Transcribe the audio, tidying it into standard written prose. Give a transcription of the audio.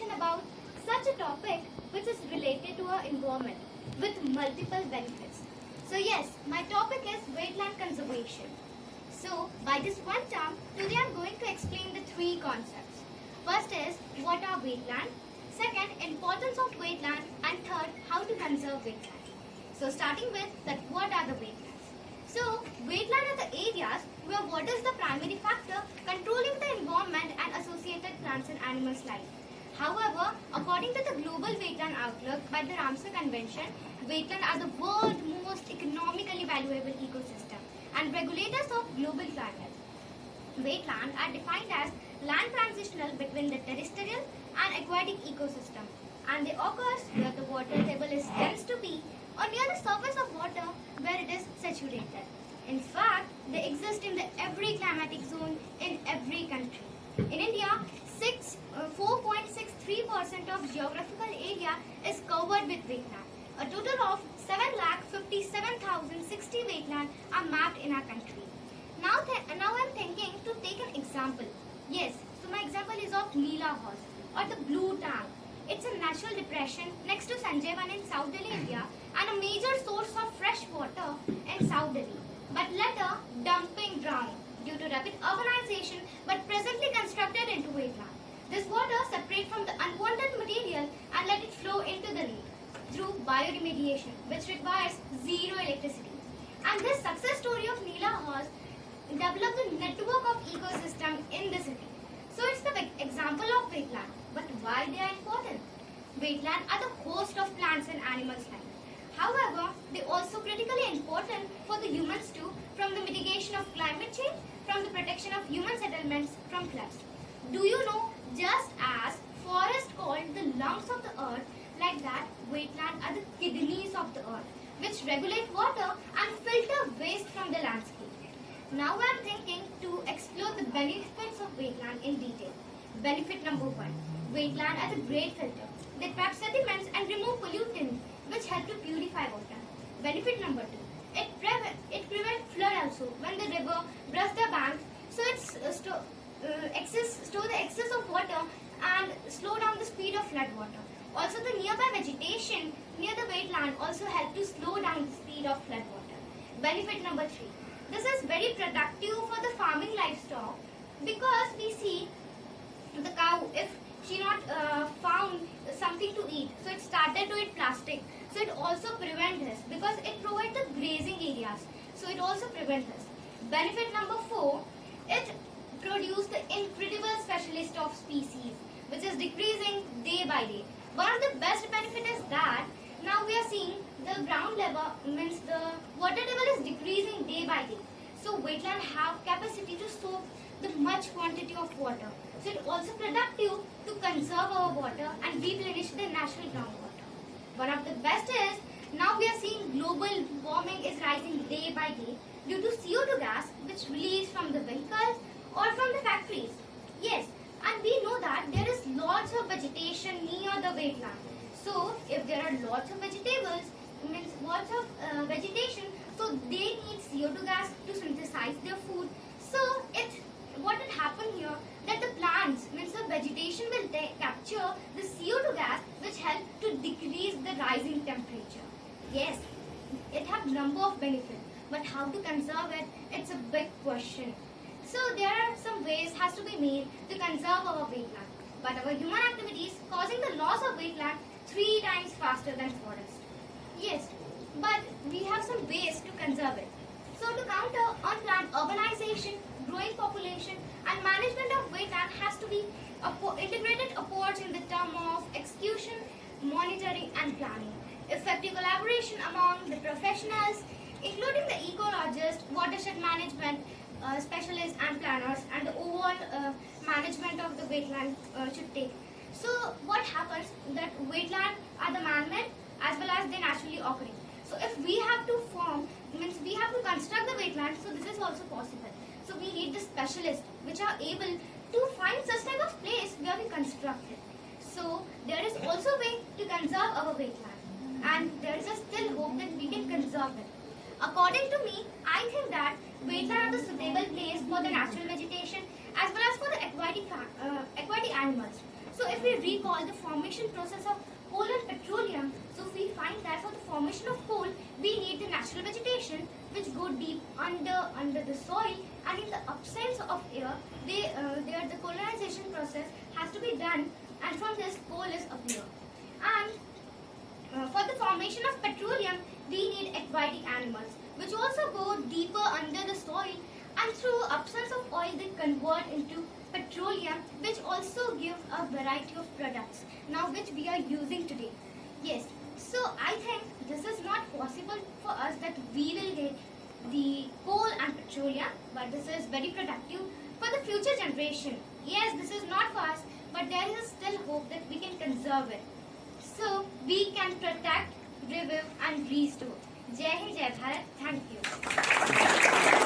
conversation about such a topic which is related to our environment with multiple benefits. So yes, my topic is wetland conservation. So by this one term, today I am going to explain the three concepts. First is what are wetland, second importance of wetland, and third how to conserve wetland. So starting with that what are the wetlands. So wetland are the areas where water is the primary factor controlling the environment and associated plants and animals' life. However, according to the Global Wetland Outlook by the Ramsar Convention, wetlands are the world's most economically valuable ecosystem and regulators of global climate. Wetlands are defined as land transitional between the terrestrial and aquatic ecosystem, and they occur where the water table is tends to be or near the surface of water where it is saturated. In fact, they exist in every climatic zone in every country. In India, 4.63% of geographical area is covered with wetland. A total of 7,57,060 wetlands are mapped in our country. Now I'm thinking to take an example. Yes, so my example is of Neela Horse or the Blue Tank. It's a natural depression next to Sanjayvan in South Delhi, India, and a major source of fresh water in South Delhi, but later dumping ground due to rapid urbanization, but presently constructed into wetland. This water separates from the unwanted material and let it flow into the lake through bioremediation, which requires zero electricity. And this success story of Neela Horse developed a network of ecosystem in the city. So it's the example of wetland. But why they are important? Wetlands are the host of plants and animals' life. However, they are also critically important for the humans too, from the mitigation of climate change, from the protection of human settlements from floods. Do you know, just as forests called the lungs of the earth, like that, wetlands are the kidneys of the earth, which regulate water and filter waste from the landscape. Now I am thinking to explore the benefits of wetland in detail. Benefit number 1. Wetlands are the great filter. They trap sediments and remove pollutants, which help to purify water. Benefit number 2. It prevents flood also when the river brush the banks, so it store the excess of water and slow down the speed of flood water. Also, the nearby vegetation near the wetland also help to slow down the speed of flood water. Benefit number 3. This is very productive for the farming livestock because we see the cow, if she not found something to eat, so it started to eat plastic. So it also prevents this because it provides the grazing areas. So it also prevents this. Benefit number 4, it produces the incredible specialist of species, which is decreasing day by day. One of the best benefit is that now we are seeing the ground level, means the water level is decreasing day by day. So wetlands have capacity to soak the much quantity of water. So it's also productive to conserve our water and replenish the natural groundwater. One of the best is now we are seeing global warming is rising day by day due to CO2 gas which released from the vehicles or from the factories. Yes, and we know that there is lots of vegetation near the wetland. So if there are lots of vegetables, means lots of vegetation, so they need CO2 gas to synthesize their food. So what will happen here, that the plants, means the vegetation will capture the CO2 gas which help to decrease the rising temperature. Yes, it has number of benefits, but how to conserve it, it's a big question. So there are some ways has to be made to conserve our wetland. But our human activities causing the loss of wetland 3 times faster than forest. Yes, but we have some ways to conserve it. So to counter unplanned urbanization, growing population and management of wetland has to be integrated approach in the term of execution, monitoring and planning. Effective collaboration among the professionals, including the ecologists, watershed management specialists and planners, and the overall management of the wetland should take. So what happens that wetland are the man-made as well as they naturally occurring. So if we have to form, means we have to construct the wetland, so this is also possible. So we need the specialists which are able to find such type of place where we construct it. So there is also a way to conserve our wetland, and there is a still hope that we can conserve it. According to me, I think that wetland are the suitable place for the natural vegetation as well as for the aquatic animals. So if we recall the formation process of coal and petroleum, so we find that for the formation of coal, we need the natural vegetation which go deep under the soil, and in the absence of air, the colonization process has to be done, and from this coal is appear. And for the formation of petroleum, we need aquatic animals which also go deeper under the soil, and through absence of oil they convert into petroleum, which also give a variety of products now which we are using today. Yes, so I think this is not possible for us that we will get the coal and petroleum, but this is very productive for the future generation. Yes, this is not for us, but there is still hope that we can conserve it. So we can protect, revive and restore. Jai Hind, Jai Bharat. Thank you.